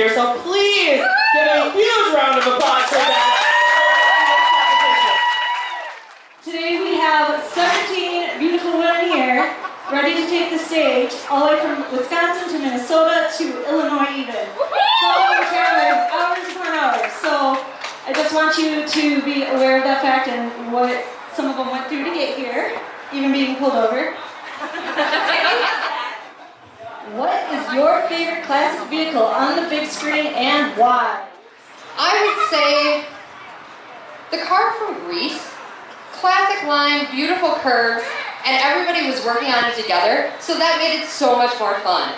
here, so please give a huge round of applause for that. Today we have 17 beautiful women here, ready to take the stage, all the way from Wisconsin to Minnesota to Illinois even. Some of them traveling hours upon hours. So I just want you to be aware of that fact and what some of them went through to get here, even being pulled over. What is your favorite classic vehicle on the big screen and why? I would say the car from Greece. Classic line, beautiful curves, and everybody was working on it together, so that made it so much more fun.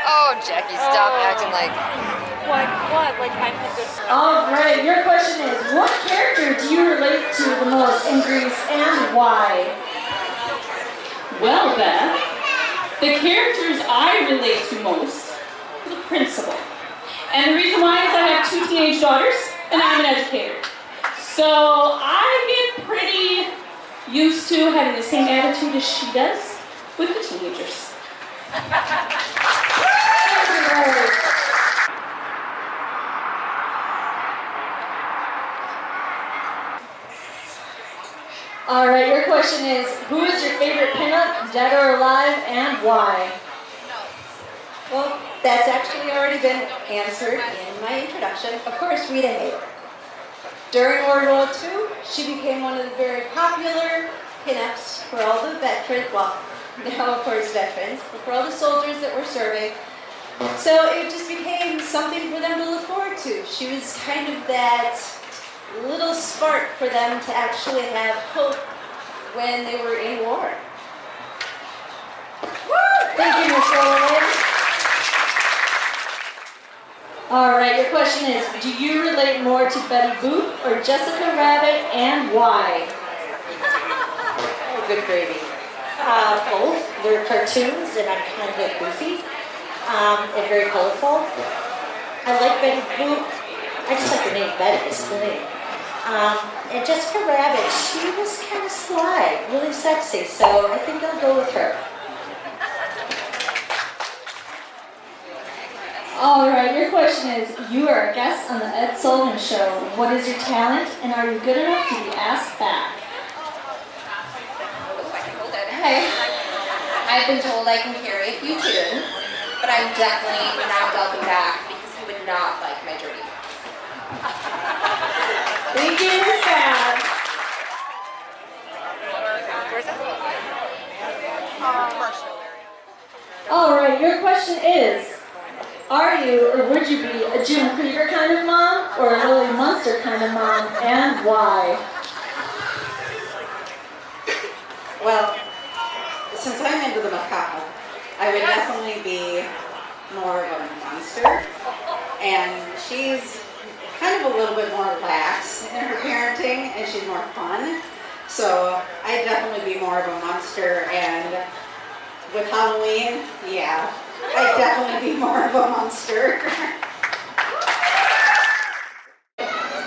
Oh, Jackie, stop acting like... What? Like I'm a good friend. All right, your question is, what character do you relate to the most in Greece and why? Well, Beth, the characters I relate to most are the principal. And the reason why is I have 2 teenage daughters and I'm an educator. So I get pretty used to having the same attitude as she does with the teenagers. All right, your question is, who is your favorite pinup, dead or alive, and why? Well, that's actually already been answered in my introduction. Of course, Rita Hayworth. During World War II, she became one of the very popular pinups for all the veterans, well, now of course veterans, but for all the soldiers that were serving. So it just became something for them to look forward to. She was kind of that little spark for them to actually have hope when they were in war. Thank you, Ms. Rowland. All right, your question is, do you relate more to Betty Boop or Jessica Rabbit, and why? Oh, good gravy. Both. They're cartoons, and I'm kind of goofy and very colorful. I like Betty Boop. I just like the name Betty. It's the name. And Jessica Rabbit, she was kind of sly, really sexy, so I think I'll go with her. All right, your question is, you are a guest on the Ed Sullivan Show. What is your talent, and are you good enough to be asked back? Hey, I've been told I can carry a few tunes, but I'm definitely not welcome back because he would not like my journey. Thank you, Ms. Fab. All right, your question is, are you or would you be a June Cleaver kind of mom or a Lily Munster kind of mom, and why? Well, since I'm into the macabre, I would definitely be more of a monster. And she's kind of a little bit more lax in her parenting, and she's more fun. So I'd definitely be more of a monster. And with Halloween, yeah, I'd definitely be more of a monster.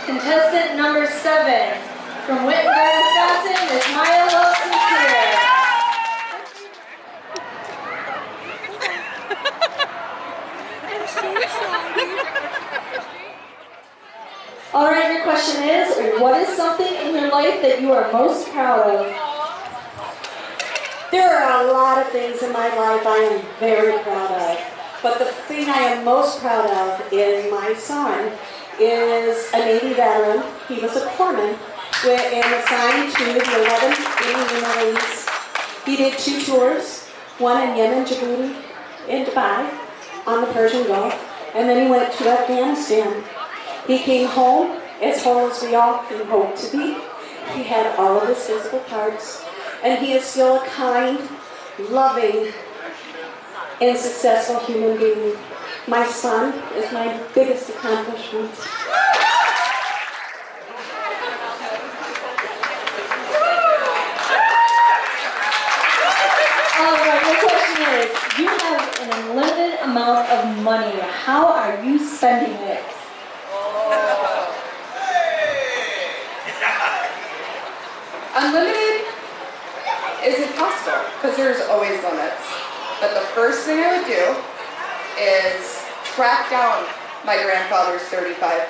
Contestant number 7 from Wittenberg, Wisconsin, Miss Maya Wilson here. All right, your question is, what is something in your life that you are most proud of? There are a lot of things in my life I am very proud of, but the thing I am most proud of is my son is a Navy veteran. He was a corpsman and assigned to the 11th Indian Marines. He did 2 tours, one in Yemen, Djibouti, and Dubai on the Persian Gulf, and then he went to Afghanistan. He came home as whole as we all can hope to be. He had all of his physical parts, and he is still a kind, loving, and successful human being. My son is my biggest accomplishment. All right, your question is, you have an unlimited amount of money. How are you spending it? Unlimited is impossible because there's always limits. But the first thing I would do is track down my grandfather's 35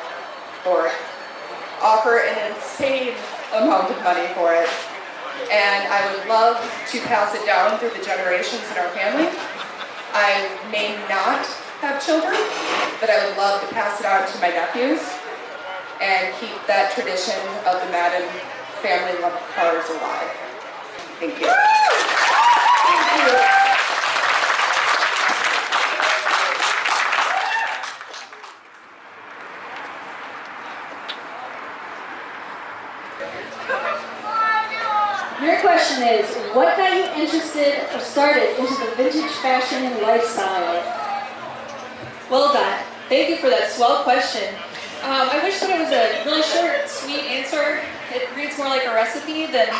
board, offer an insane amount of money for it, and I would love to pass it down through the generations in our family. I may not have children, but I would love to pass it on to my nephews and keep that tradition of the Madden family love cars alive. Thank you. Thank you. Your question is, what got you interested or started into the vintage fashion and lifestyle? Well done. Thank you for that swell question. I wish that it was a really short, sweet answer. It reads more like a recipe than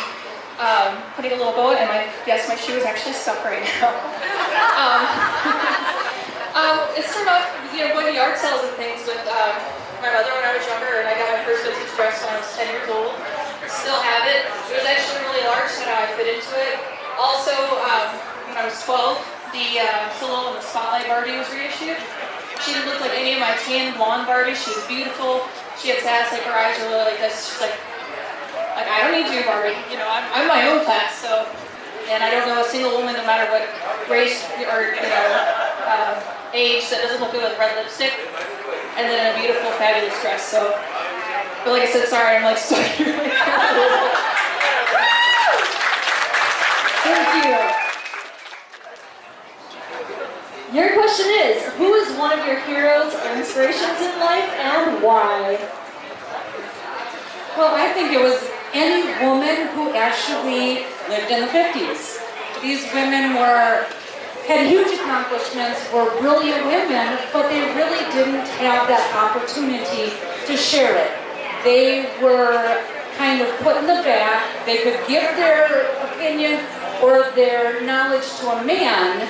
putting a little bow, and my shoe is actually stuck right now. It started off, going to yard sales and things with my mother when I was younger, and I got my first vintage dress when I was 10 years old. Still have it. It was actually really large, so now I fit into it. Also, when I was 12, the Silhouette and the Spotlight Barbie was reissued. She didn't look like any of my tan blonde Barbies. She was beautiful. She had sass, like her eyes were really like this. She's like I don't need you, Barbie. I'm my own class. So, and I don't know a single woman, no matter what race or age, that doesn't look good with red lipstick and then a beautiful, fabulous dress. So, but like I said, sorry, I'm like stuck here. Thank you. Your question is, who is one of your heroes or inspirations in life and why? Well, I think it was any woman who actually lived in the 50s. These women had huge accomplishments, were brilliant women, but they really didn't have that opportunity to share it. They were kind of put in the back. They could give their opinion or their knowledge to a man,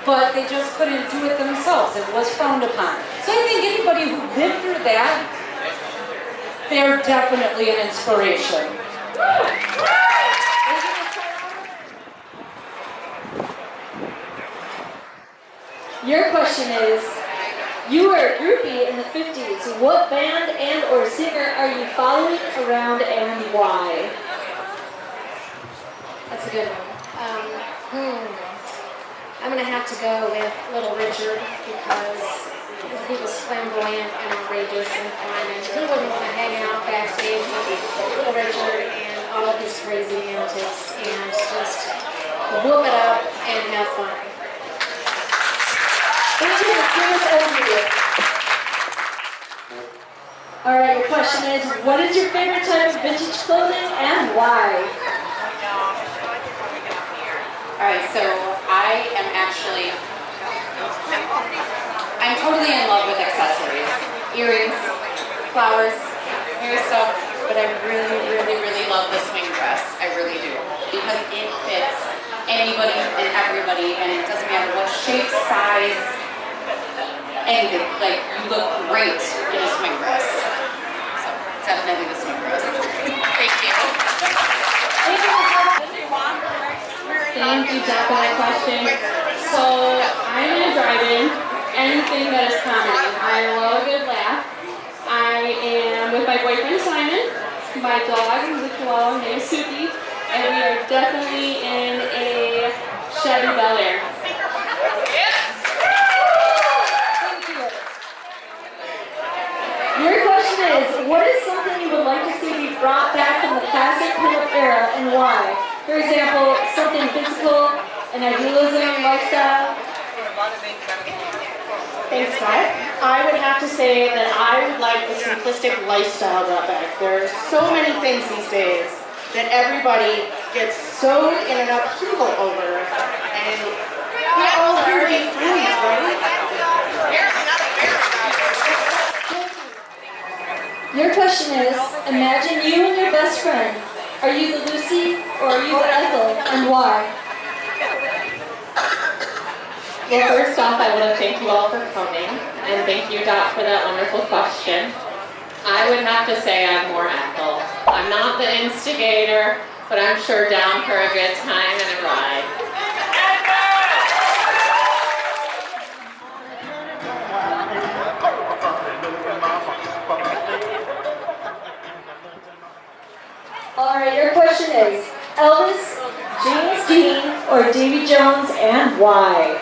but they just couldn't do it themselves. It was frowned upon. So I think anybody who lived through that, they're definitely an inspiration. Your question is, you were a groupie in the 50s. What band and or singer are you following around and why? That's a good one. I'm going to have to go with Little Richard because he was flamboyant and outrageous and fun, and who wouldn't want to hang out backstage with Little Richard and all of his crazy antics and just whoop it up and have fun. Thank you for this overview. Alright, your question is, what is your favorite type of vintage clothing and why? Alright, so I'm totally in love with accessories. Earrings, flowers, hair stuff, but I really, really, really love the swing dress. I really do. Because it fits anybody and everybody, and it doesn't matter what shape, size, anything. Like, you look great in a swing dress. So, definitely the swing dress. Thank you. Thank you, Jauch, for that question. So, I'm in a drive-in. Anything that is comedy. I love a good laugh. I am with my boyfriend Simon, my dog, who's a Chihuahua named Suki, and we are definitely in a Chevy Bel Air. Thank you. Your question is, what is something you would like to see be brought back from the classic pin-up era and why? For example, something physical, an idealism, lifestyle. Thanks, Scott. I would have to say that I would like the simplistic lifestyle brought back. There are so many things these days that everybody gets so in an upheaval over, and we're all here to be friends, right? Your question is, imagine you and your best friend. Are you the Lucy or are you the Ethel, and why? Well, first off, I want to thank you all for coming, and thank you, Jauch, for that wonderful question. I would have to say I'm more Ethel. I'm not the instigator, but I'm sure down for a good time and a ride. Davy Jones and why?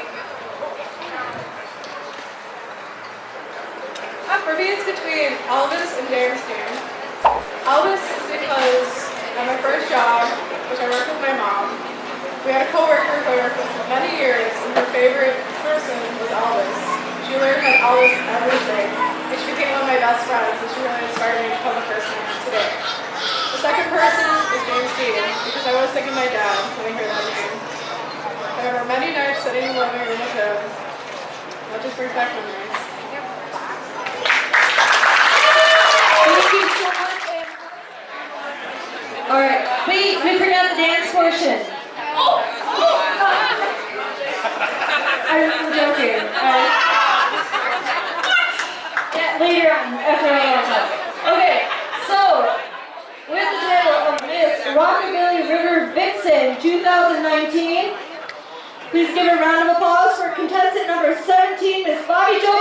For me, it's between Elvis and James Dean. Elvis is because at my first job, which I worked with my mom, we had a coworker who I worked with for many years, and her favorite person was Elvis. She learned about Elvis everything, and she became one of my best friends, and she really inspired me to become the person I am today. The second person is James Dean, because I was thinking of my dad when I heard that name. I remember many nights sitting in the living room with him. That just brings back memories. Thank you so much, Amber. All right, wait, we forgot the dance portion. I'm joking. Yeah, later on, after I talk. Okay, so with the title of Miss Rockabilly River Vixen 2019, please give a round of applause for contestant number 17, Miss Bobby Jauch.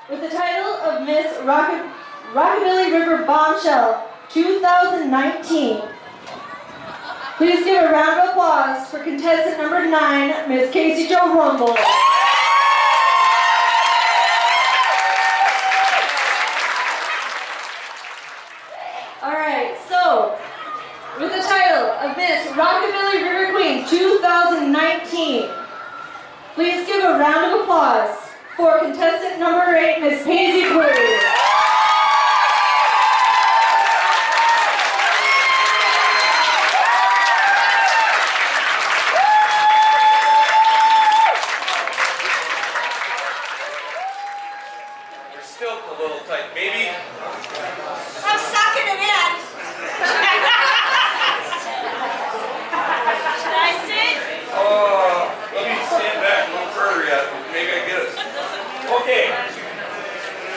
With the title of Miss Rockabilly River Bombshell 2019. Please give a round of applause for contestant number 9, Miss Casey Jo Rumble. Alright, so with the title of Miss Rockabilly River Queen 2019, please give a round of applause for contestant number 8, Miss Pansy Blue. You're still a little tight, baby. I'm sucking it in. Should I sit? Let me stand back a little further yet. Maybe I get it. Okay.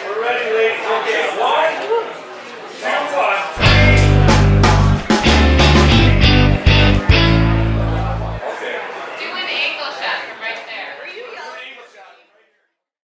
We're ready, ladies. Okay, 1,